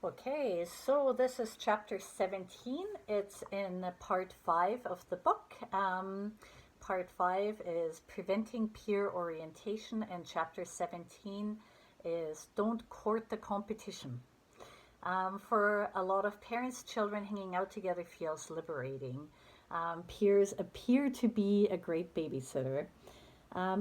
Okay, so this is chapter 17. It's in part 5 of the book. Part 5 is preventing peer orientation, and chapter 17 is don't court the competition. For a lot of parents, children hanging out together feels liberating. Peers appear to be a great babysitter.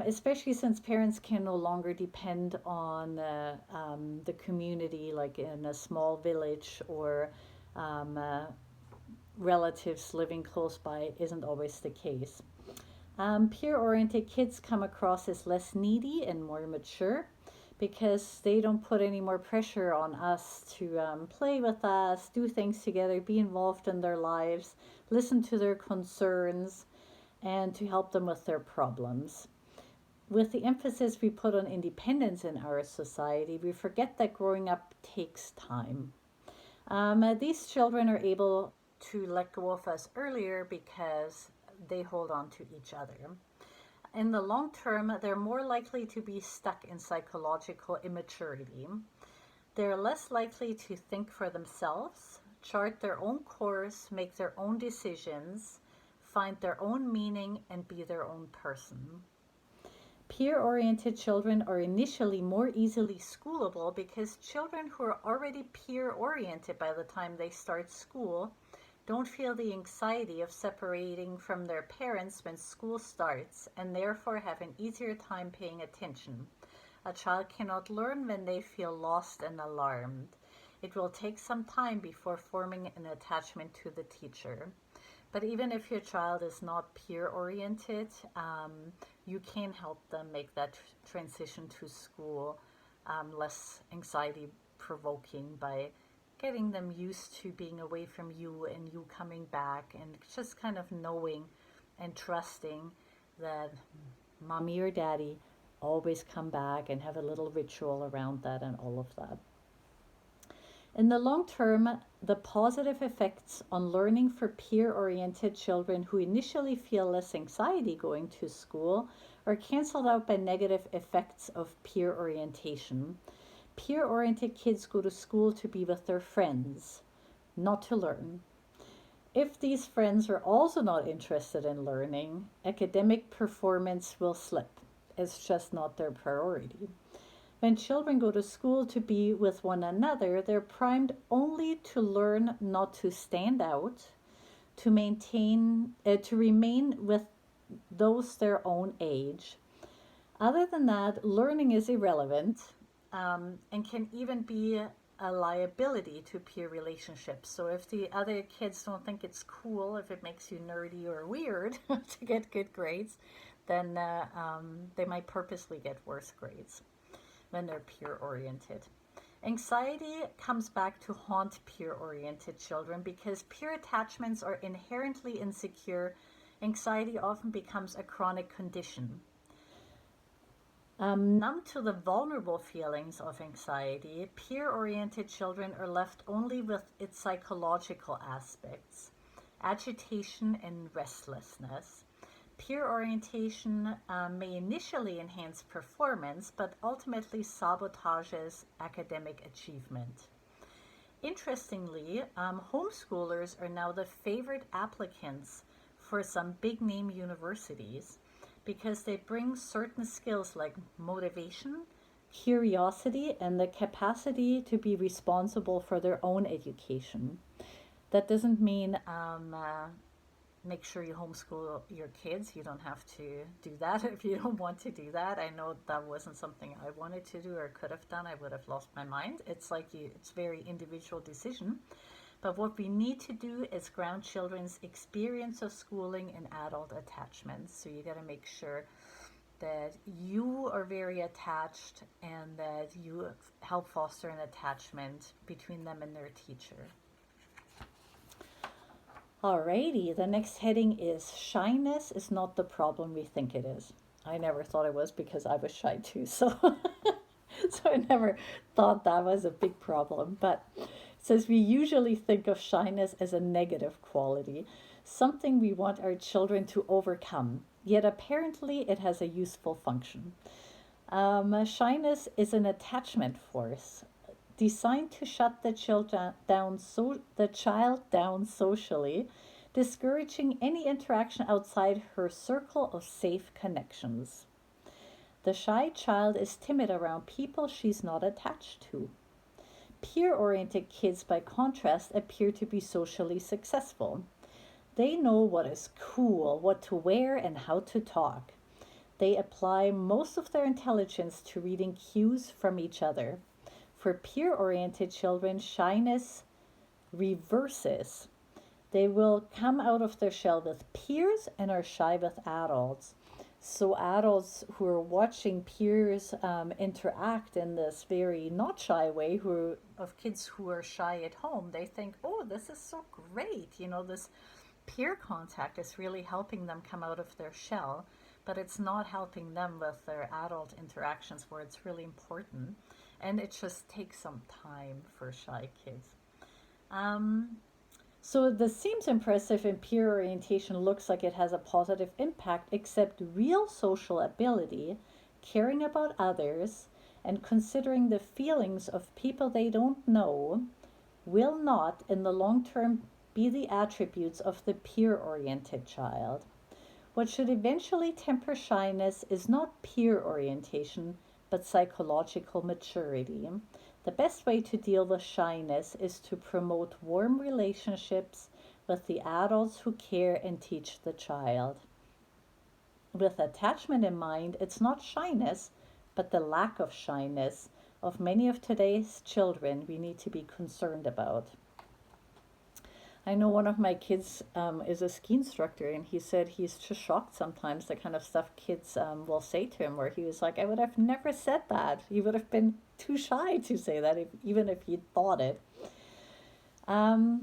Especially since parents can no longer depend on the community, like in a small village or um, uh, relatives living close by, isn't always the case. Peer oriented kids come across as less needy and more mature because they don't put any more pressure on us to play with us, do things together, be involved in their lives, listen to their concerns, and to help them with their problems. With the emphasis we put on independence in our society, we forget that growing up takes time. These children are able to let go of us earlier because they hold on to each other. In the long term, they're more likely to be stuck in psychological immaturity. They're less likely to think for themselves, chart their own course, make their own decisions, find their own meaning, and be their own person. Peer oriented children are initially more easily schoolable because children who are already peer oriented by the time they start school don't feel the anxiety of separating from their parents when school starts and therefore have an easier time paying attention. A child cannot learn when they feel lost and alarmed. It will take some time before forming an attachment to the teacher. But even if your child is not peer oriented, you can help them make that transition to school less anxiety provoking by getting them used to being away from you and you coming back, and just kind of knowing and trusting that mommy or daddy always come back, and have a little ritual around that and all of that. In the long term, the positive effects on learning for peer oriented children who initially feel less anxiety going to school are cancelled out by negative effects of peer orientation. Peer oriented kids go to school to be with their friends, not to learn. If these friends are also not interested in learning, academic performance will slip. It's just not their priority. When children go to school to be with one another, they're primed only to learn not to stand out, to remain with those their own age. Other than that, learning is irrelevant and can even be a liability to peer relationships. So if the other kids don't think it's cool, if it makes you nerdy or weird to get good grades, then they might purposely get worse grades when they're peer oriented. Anxiety comes back to haunt peer oriented children because peer attachments are inherently insecure. Anxiety often becomes a chronic condition. Numb to the vulnerable feelings of anxiety, peer oriented children are left only with its psychological aspects, agitation and restlessness. Peer orientation may initially enhance performance, but ultimately sabotages academic achievement. Interestingly, homeschoolers are now the favorite applicants for some big name universities because they bring certain skills like motivation, curiosity, and the capacity to be responsible for their own education. That doesn't mean make sure you homeschool your kids. You don't have to do that if you don't want to do that. I know that wasn't something I wanted to do or could have done. I would have lost my mind. It's like it's very individual decision. But what we need to do is ground children's experience of schooling in adult attachments. So you got to make sure that you are very attached and that you help foster an attachment between them and their teacher. Alrighty, the next heading is shyness is not the problem we think it is. I never thought it was because I was shy too, so so I never thought that was a big problem. But it says we usually think of shyness as a negative quality, something we want our children to overcome. Yet apparently it has a useful function. Shyness is an attachment force. designed to shut the child down socially, discouraging any interaction outside her circle of safe connections. The shy child is timid around people she's not attached to. Peer-oriented kids, by contrast, appear to be socially successful. They know what is cool, what to wear, and how to talk. They apply most of their intelligence to reading cues from each other. For peer-oriented children, shyness reverses. They will come out of their shell with peers and are shy with adults. So adults who are watching peers interact in this very not shy way, of kids who are shy at home, they think, oh, this is so great. This peer contact is really helping them come out of their shell, but it's not helping them with their adult interactions where it's really important. And it just takes some time for shy kids. So this seems impressive, and peer orientation looks like it has a positive impact, except real social ability, caring about others, and considering the feelings of people they don't know will not, in the long term, be the attributes of the peer-oriented child. What should eventually temper shyness is not peer orientation, but psychological maturity. The best way to deal with shyness is to promote warm relationships with the adults who care and teach the child. With attachment in mind, it's not shyness, but the lack of shyness of many of today's children we need to be concerned about. I know one of my kids is a ski instructor, and he said he's just shocked sometimes the kind of stuff kids will say to him, where he was like, I would have never said that. He would have been too shy to say that, even if he'd thought it. All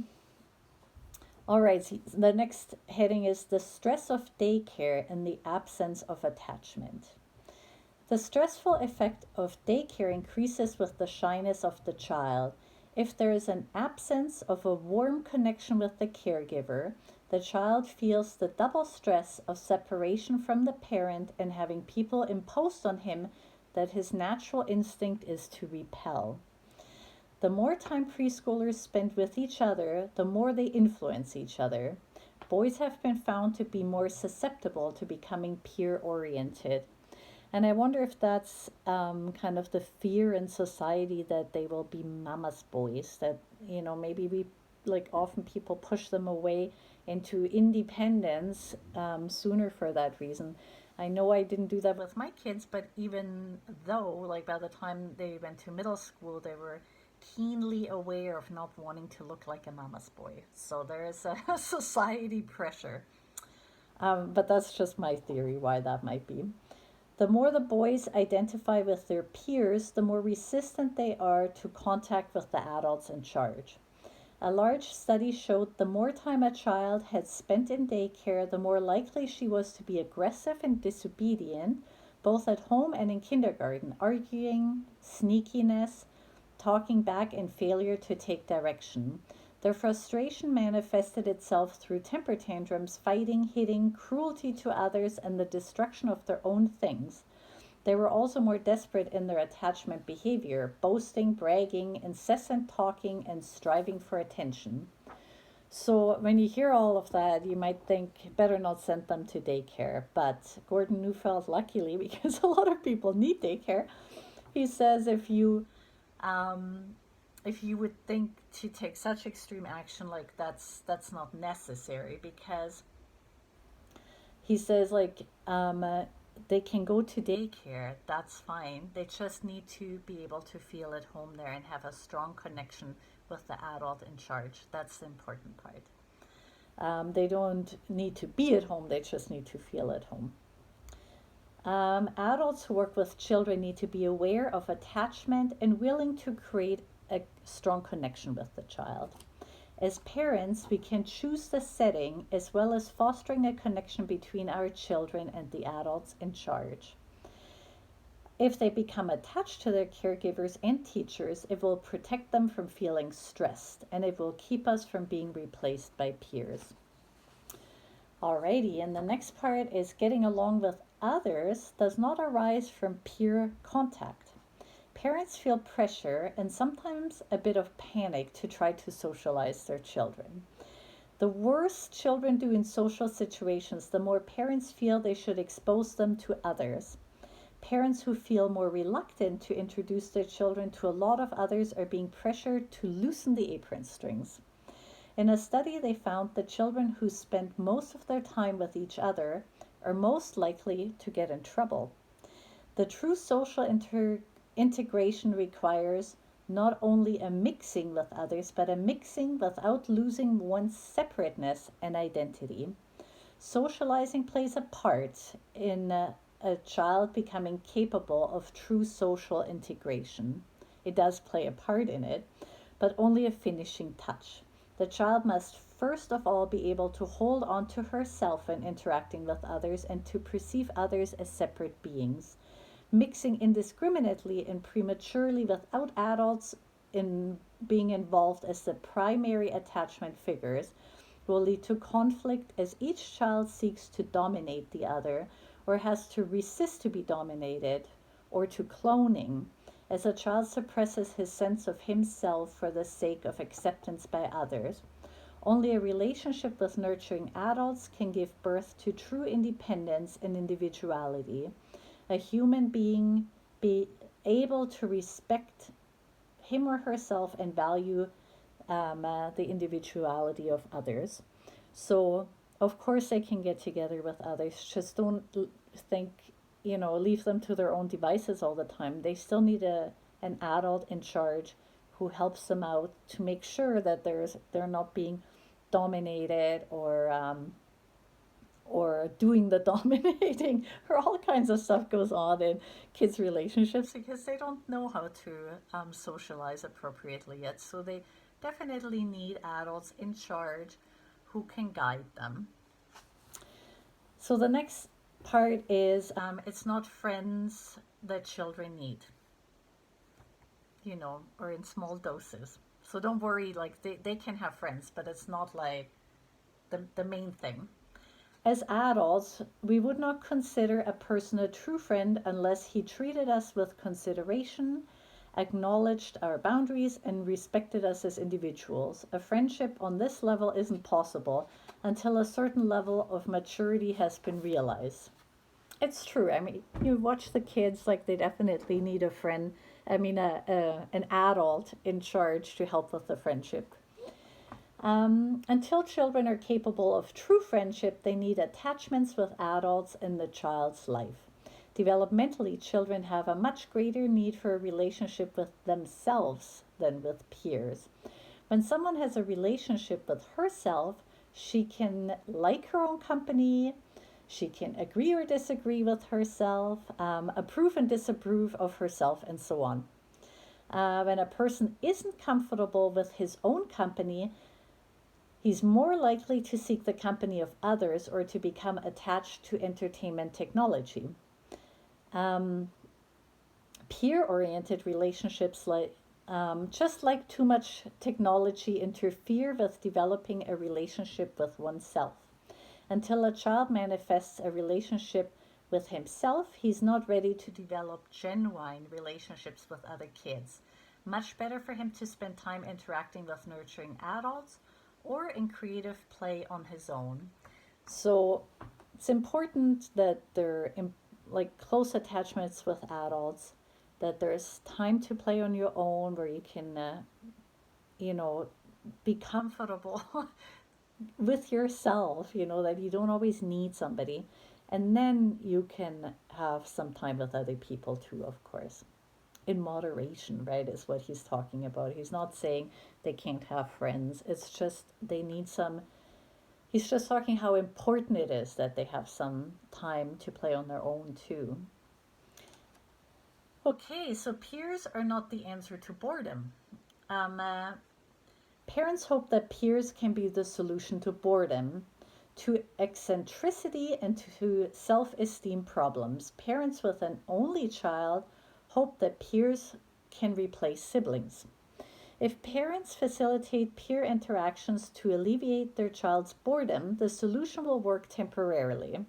right, so the next heading is the stress of daycare and the absence of attachment. The stressful effect of daycare increases with the shyness of the child. If there is an absence of a warm connection with the caregiver, the child feels the double stress of separation from the parent and having people imposed on him that his natural instinct is to repel. The more time preschoolers spend with each other, the more they influence each other. Boys have been found to be more susceptible to becoming peer-oriented. And I wonder if that's kind of the fear in society that they will be mama's boys, that, maybe often people push them away into independence sooner for that reason. I know I didn't do that with my kids, but even though, by the time they went to middle school, they were keenly aware of not wanting to look like a mama's boy. So there is a society pressure. But that's just my theory why that might be. The more the boys identify with their peers, the more resistant they are to contact with the adults in charge. A large study showed the more time a child had spent in daycare, the more likely she was to be aggressive and disobedient, both at home and in kindergarten, arguing, sneakiness, talking back, and failure to take direction. Their frustration manifested itself through temper tantrums, fighting, hitting, cruelty to others, and the destruction of their own things. They were also more desperate in their attachment behavior, boasting, bragging, incessant talking, and striving for attention. So when you hear all of that, you might think, better not send them to daycare. But Gordon Neufeld, luckily, because a lot of people need daycare, he says if you would think to take such extreme action, that's not necessary, because he says they can go to daycare, that's fine. They just need to be able to feel at home there and have a strong connection with the adult in charge. That's the important part. They don't need to be at home, they just need to feel at home. Adults who work with children need to be aware of attachment and willing to create a strong connection with the child. As parents, we can choose the setting as well as fostering a connection between our children and the adults in charge. If they become attached to their caregivers and teachers, it will protect them from feeling stressed, and it will keep us from being replaced by peers. Alrighty, and the next part is getting along with others does not arise from peer contact. Parents feel pressure and sometimes a bit of panic to try to socialize their children. The worse children do in social situations, the more parents feel they should expose them to others. Parents who feel more reluctant to introduce their children to a lot of others are being pressured to loosen the apron strings. In a study, they found that children who spend most of their time with each other are most likely to get in trouble. The true social integration requires not only a mixing with others, but a mixing without losing one's separateness and identity. Socializing plays a part in a child becoming capable of true social integration. It does play a part in it, but only a finishing touch. The child must first of all be able to hold on to herself when interacting with others and to perceive others as separate beings. Mixing indiscriminately and prematurely without adults in being involved as the primary attachment figures will lead to conflict as each child seeks to dominate the other or has to resist to be dominated, or to cloning, as a child suppresses his sense of himself for the sake of acceptance by others. Only a relationship with nurturing adults can give birth to true independence and individuality. A human being be able to respect him or herself and value the individuality of others. So, of course, they can get together with others. Just don't think, leave them to their own devices all the time. They still need an adult in charge who helps them out to make sure that they're not being dominated or doing the dominating, or all kinds of stuff goes on in kids' relationships because they don't know how to socialize appropriately yet. So they definitely need adults in charge who can guide them. So the next part is it's not friends that children need, or in small doses. So don't worry, like they can have friends, but it's not like the main thing. As adults, we would not consider a person a true friend unless he treated us with consideration, acknowledged our boundaries, and respected us as individuals. A friendship on this level isn't possible until a certain level of maturity has been realized. It's true. I mean, you watch the kids, like they definitely need a friend. I mean, an adult in charge to help with the friendship. Until children are capable of true friendship, they need attachments with adults in the child's life. Developmentally, children have a much greater need for a relationship with themselves than with peers. When someone has a relationship with herself, she can like her own company, she can agree or disagree with herself, approve and disapprove of herself, and so on. When a person isn't comfortable with his own company, he's more likely to seek the company of others or to become attached to entertainment technology. Peer-oriented relationships, just like too much technology, interfere with developing a relationship with oneself. Until a child manifests a relationship with himself, he's not ready to develop genuine relationships with other kids. Much better for him to spend time interacting with nurturing adults or in creative play on his own. So it's important that they're like close attachments with adults, that there's time to play on your own where you can, be comfortable with yourself, that you don't always need somebody. And then you can have some time with other people too, of course. In moderation, right, is what he's talking about. He's not saying they can't have friends. It's just they need some. He's just talking how important it is that they have some time to play on their own too. Okay, so peers are not the answer to boredom. Parents hope that peers can be the solution to boredom, to eccentricity, and to self-esteem problems. Parents with an only child hope that peers can replace siblings. If parents facilitate peer interactions to alleviate their child's boredom, the solution will work temporarily,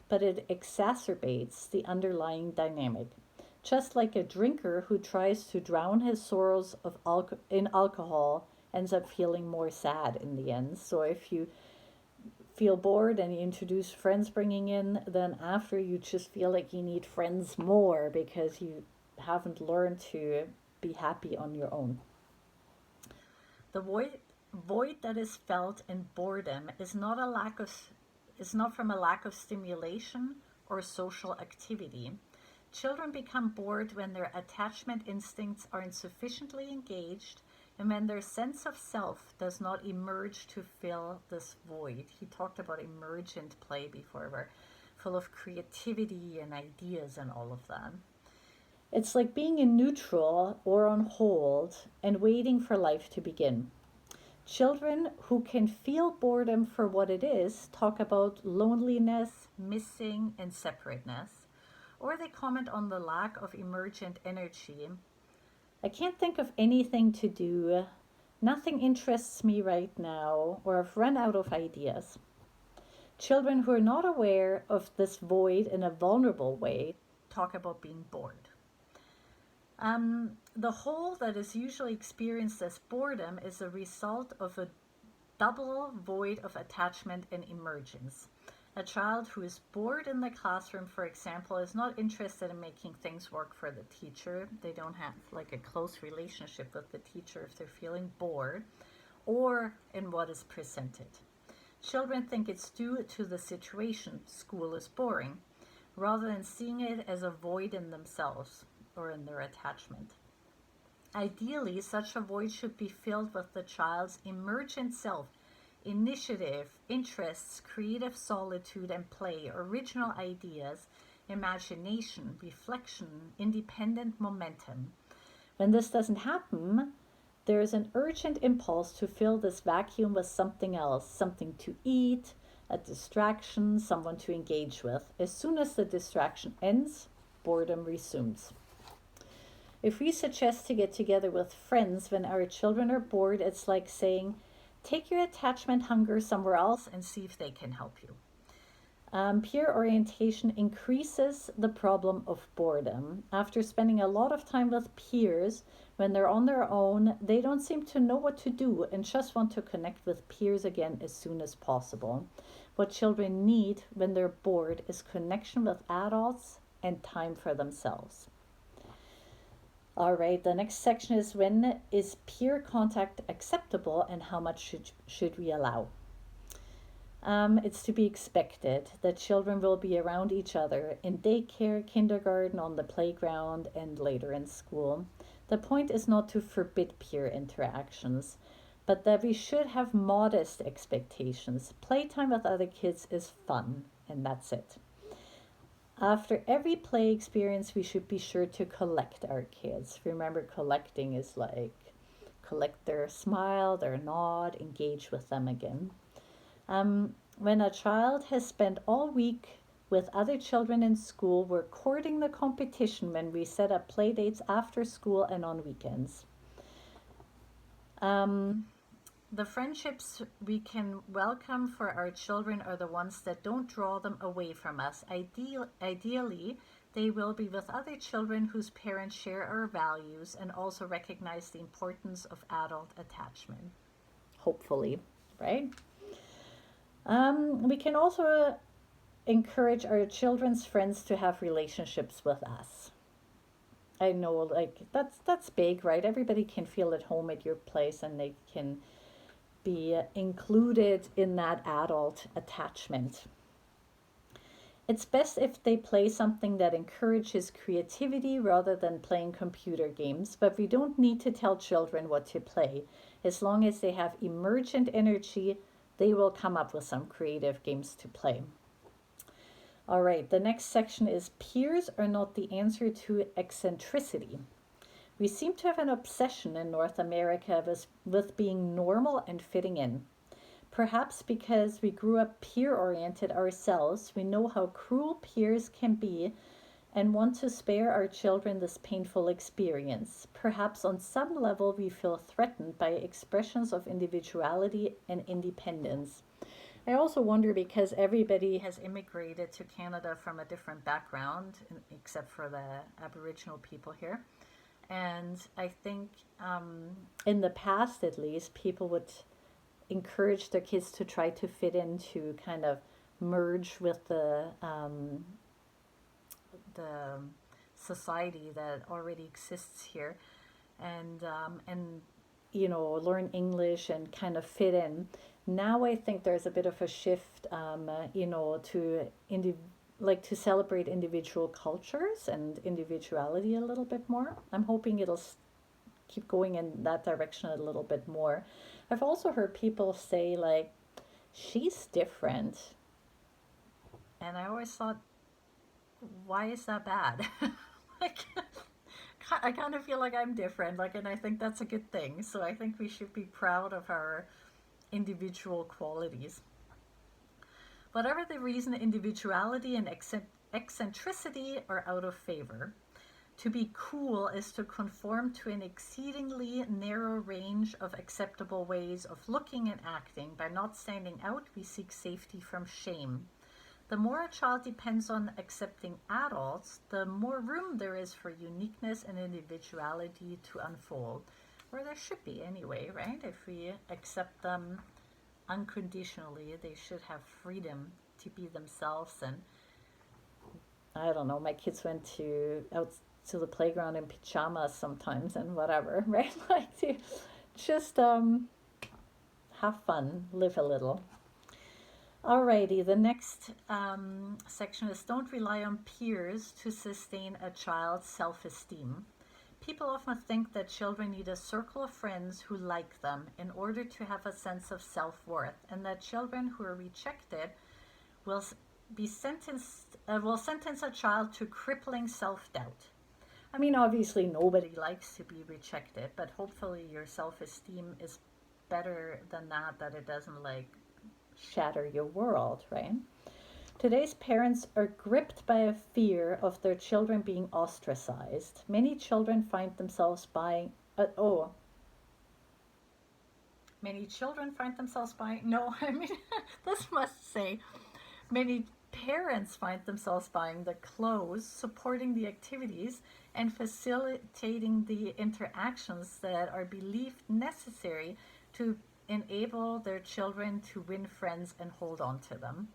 but it exacerbates the underlying dynamic. Just like a drinker who tries to drown his sorrows in alcohol ends up feeling more sad in the end. So if you feel bored and you introduce friends bringing in, then after you just feel like you need friends more because you haven't learned to be happy on your own. The void that is felt in boredom is not from a lack of stimulation or social activity. Children become bored when their attachment instincts are insufficiently engaged and when their sense of self does not emerge to fill this void. He talked about emergent play before, where full of creativity and ideas and all of that. It's like being in neutral or on hold and waiting for life to begin. Children who can feel boredom for what it is talk about loneliness, missing, and separateness, or they comment on the lack of emergent energy. I can't think of anything to do. Nothing interests me right now, or I've run out of ideas. Children who are not aware of this void in a vulnerable way talk about being bored. The hole that is usually experienced as boredom is a result of a double void of attachment and emergence. A child who is bored in the classroom, for example, is not interested in making things work for the teacher. They don't have like a close relationship with the teacher if they're feeling bored, or in what is presented. Children think it's due to the situation, school is boring, rather than seeing it as a void in themselves or in their attachment. Ideally, such a void should be filled with the child's emergent self, initiative, interests, creative solitude and play, original ideas, imagination, reflection, independent momentum. When this doesn't happen, there is an urgent impulse to fill this vacuum with something else, something to eat, a distraction, someone to engage with. As soon as the distraction ends, boredom resumes. If we suggest to get together with friends when our children are bored, it's like saying, take your attachment hunger somewhere else and see if they can help you. Peer orientation increases the problem of boredom. After spending a lot of time with peers, when they're on their own, they don't seem to know what to do and just want to connect with peers again as soon as possible. What children need when they're bored is connection with adults and time for themselves. All right, the next section is when is peer contact acceptable and how much should we allow? It's to be expected that children will be around each other in daycare, kindergarten, on the playground, and later in school. The point is not to forbid peer interactions, but that we should have modest expectations. Playtime with other kids is fun, and that's it. After every play experience, we should be sure to collect our kids. Remember, collecting is like collect their smile, their nod, engage with them again. When a child has spent all week with other children in school, we're courting the competition when we set up play dates after school and on weekends. The friendships we can welcome for our children are the ones that don't draw them away from us. Ideally, they will be with other children whose parents share our values and also recognize the importance of adult attachment. Hopefully, right? We can also encourage our children's friends to have relationships with us. I know, like, that's big, right? Everybody can feel at home at your place and they can be included in that adult attachment. It's best if they play something that encourages creativity rather than playing computer games, but we don't need to tell children what to play. As long as they have emergent energy, they will come up with some creative games to play. All right, the next section is peers are not the answer to eccentricity. We seem to have an obsession in North America with being normal and fitting in. Perhaps because we grew up peer-oriented ourselves, we know how cruel peers can be and want to spare our children this painful experience. Perhaps on some level we feel threatened by expressions of individuality and independence. I also wonder because everybody has immigrated to Canada from a different background, except for the Aboriginal people here. And I think in the past, at least, people would encourage their kids to try to fit into kind of merge with the society that already exists here, and learn English and kind of fit in. Now I think there's a bit of a shift, to to celebrate individual cultures and individuality a little bit more. I'm hoping it'll keep going in that direction a little bit more. I've also heard people say like, she's different, and I always thought, why is that bad? Like, I kind of feel like I'm different, like, and I think that's a good thing. So I think we should be proud of our individual qualities. Whatever the reason, individuality and eccentricity are out of favor. To be cool is to conform to an exceedingly narrow range of acceptable ways of looking and acting. By not standing out, we seek safety from shame. The more a child depends on accepting adults, the more room there is for uniqueness and individuality to unfold. Or there should be anyway, right? If we accept them unconditionally, they should have freedom to be themselves. And I don't know, my kids went out to the playground in pajamas sometimes and whatever, right? Like to just have fun, live a little. Alrighty, the next section is don't rely on peers to sustain a child's self-esteem. People often think that children need a circle of friends who like them in order to have a sense of self-worth, and that children who are rejected will will sentence a child to crippling self-doubt. I mean, obviously nobody likes to be rejected, but hopefully your self-esteem is better than that it doesn't like shatter your world, right? Today's parents are gripped by a fear of their children being ostracized. Many children find themselves buying many children find themselves buying no, I mean this must say many parents find themselves buying the clothes, supporting the activities, and facilitating the interactions that are believed necessary to enable their children to win friends and hold on to them.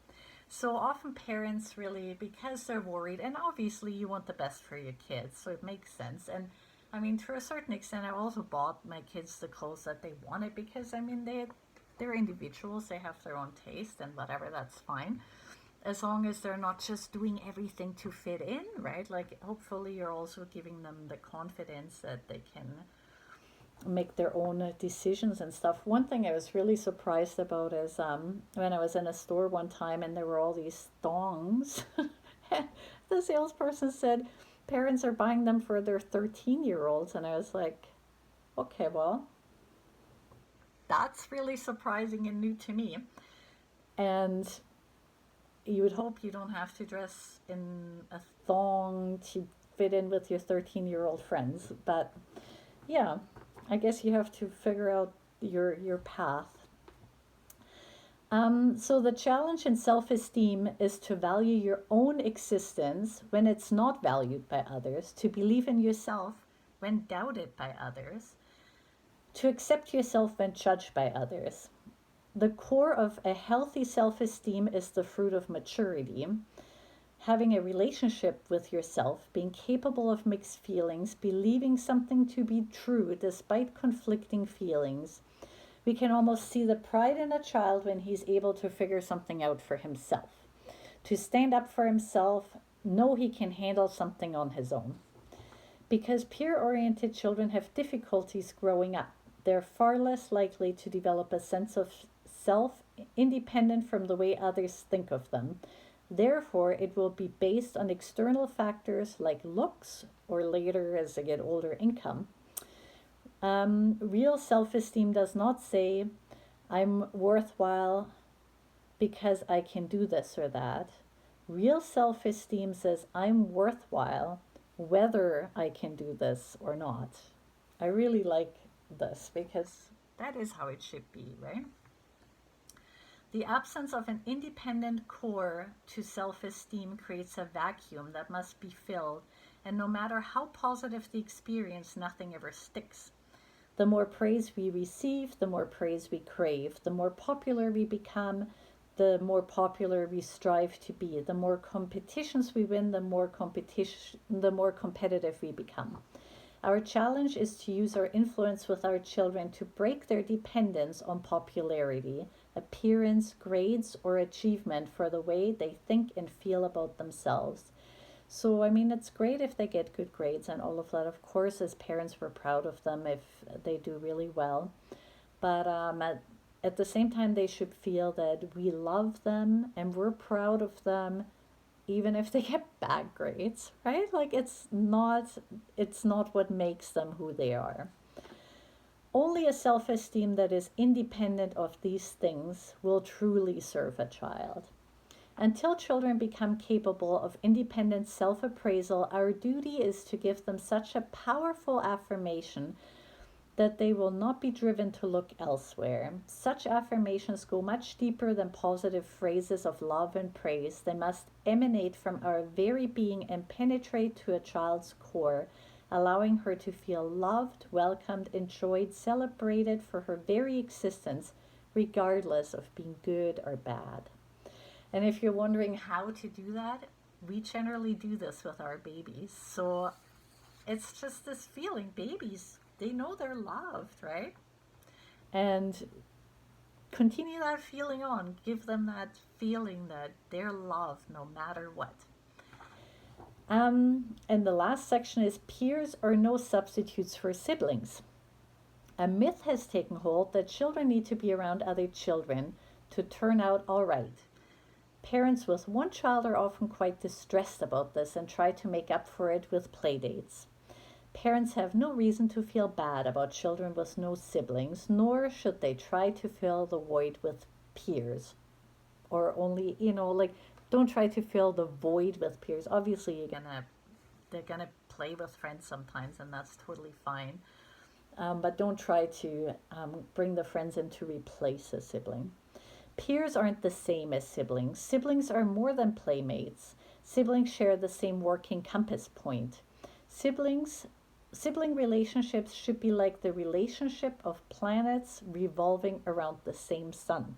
So often parents really, because they're worried, and obviously you want the best for your kids, so it makes sense. And I mean, to a certain extent, I also bought my kids the clothes that they wanted because I mean they're individuals, they have their own taste and whatever, that's fine. As long as they're not just doing everything to fit in, right? Like hopefully you're also giving them the confidence that they can make their own decisions and stuff. One thing I was really surprised about is when I was in a store one time and there were all these thongs. The salesperson said parents are buying them for their 13-year-olds, and I was like, okay, well, that's really surprising and new to me. And you would hope you don't have to dress in a thong to fit in with your 13-year-old friends, but yeah, I guess you have to figure out your path. So the challenge in self-esteem is to value your own existence when it's not valued by others, to believe in yourself when doubted by others, to accept yourself when judged by others. The core of a healthy self-esteem is the fruit of maturity. Having a relationship with yourself, being capable of mixed feelings, believing something to be true despite conflicting feelings. We can almost see the pride in a child when he's able to figure something out for himself, to stand up for himself, know he can handle something on his own. Because peer-oriented children have difficulties growing up, they're far less likely to develop a sense of self independent from the way others think of them. Therefore, it will be based on external factors like looks or later, as they get older, income. Real self-esteem does not say, I'm worthwhile because I can do this or that. Real self-esteem says, I'm worthwhile whether I can do this or not. I really like this because that is how it should be, right? The absence of an independent core to self-esteem creates a vacuum that must be filled, and no matter how positive the experience, nothing ever sticks. The more praise we receive, the more praise we crave. The more popular we become, the more popular we strive to be. The more competitions we win, the more competitive we become. Our challenge is to use our influence with our children to break their dependence on popularity, appearance, grades, or achievement for the way they think and feel about themselves. So, I mean, it's great if they get good grades and all of that. Of course, as parents, we're proud of them if they do really well. But at the same time, they should feel that we love them and we're proud of them, even if they get bad grades, right? Like it's not what makes them who they are. Only a self-esteem that is independent of these things will truly serve a child. Until children become capable of independent self-appraisal, our duty is to give them such a powerful affirmation that they will not be driven to look elsewhere. Such affirmations go much deeper than positive phrases of love and praise. They must emanate from our very being and penetrate to a child's core, allowing her to feel loved, welcomed, enjoyed, celebrated for her very existence, regardless of being good or bad. And if you're wondering how to do that, we generally do this with our babies. So it's just this feeling. Babies, they know they're loved, right? And continue that feeling on. Give them that feeling that they're loved no matter what. And the last section is peers are no substitutes for siblings. A myth has taken hold that children need to be around other children to turn out all right. Parents with one child are often quite distressed about this and try to make up for it with playdates. Parents have no reason to feel bad about children with no siblings, nor should they try to fill the void with peers. Or only, like, don't try to fill the void with peers. Obviously, they're gonna play with friends sometimes, and that's totally fine. But don't try to bring the friends in to replace a sibling. Peers aren't the same as siblings. Siblings are more than playmates. Siblings share the same working compass point. Sibling relationships should be like the relationship of planets revolving around the same sun.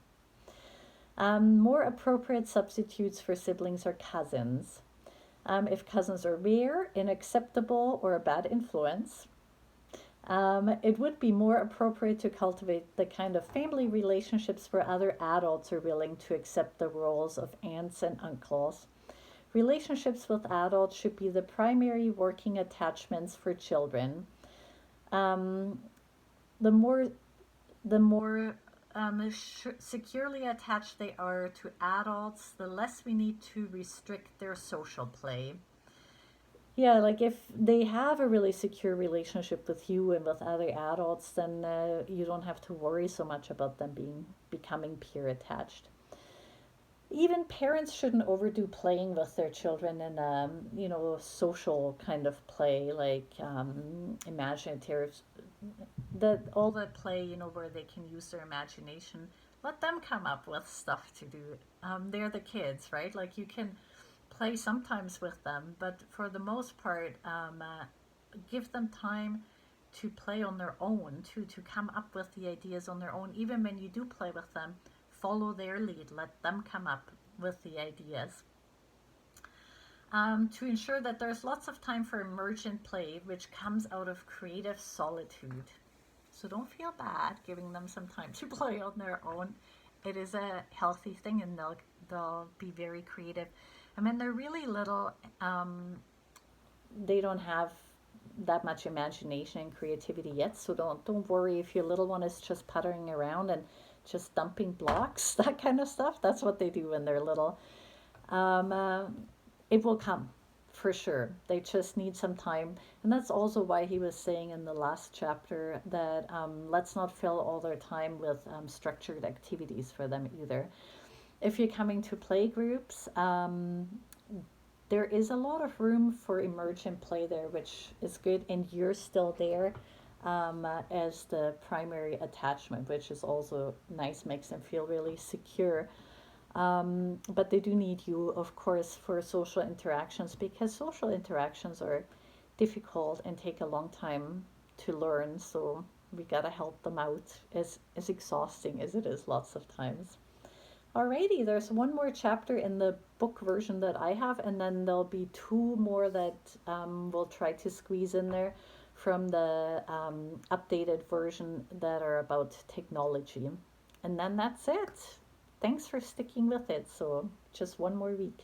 More appropriate substitutes for siblings are cousins. If cousins are rare, unacceptable, or a bad influence, it would be more appropriate to cultivate the kind of family relationships where other adults are willing to accept the roles of aunts and uncles. Relationships with adults should be the primary working attachments for children. The more securely attached they are to adults, the less we need to restrict their social play. Yeah, like if they have a really secure relationship with you and with other adults, then you don't have to worry so much about them becoming peer attached. Even parents shouldn't overdo playing with their children in a social kind of play, like imaginative, all that play, where they can use their imagination. Let them come up with stuff to do. They're the kids, right? Like you can play sometimes with them, but for the most part, give them time to play on their own, to come up with the ideas on their own. Even when you do play with them, follow their lead, let them come up with the ideas. To ensure that there's lots of time for emergent play, which comes out of creative solitude. So don't feel bad giving them some time to play on their own. It is a healthy thing, and they'll be very creative. And when they're really little, they don't have that much imagination and creativity yet. So don't worry if your little one is just puttering around and just dumping blocks, that kind of stuff. That's what they do when they're little. It will come for sure. They just need some time. And that's also why he was saying in the last chapter that let's not fill all their time with structured activities for them either. If you're coming to play groups, there is a lot of room for emergent play there, which is good, and you're still there. as the primary attachment, which is also nice, makes them feel really secure. But they do need you, of course, for social interactions because social interactions are difficult and take a long time to learn. So we gotta help them out, as exhausting as it is lots of times. Alrighty, there's one more chapter in the book version that I have, and then there'll be two more that we'll try to squeeze in there from the updated version that are about technology. And then that's it. Thanks for sticking with it. So, just one more week.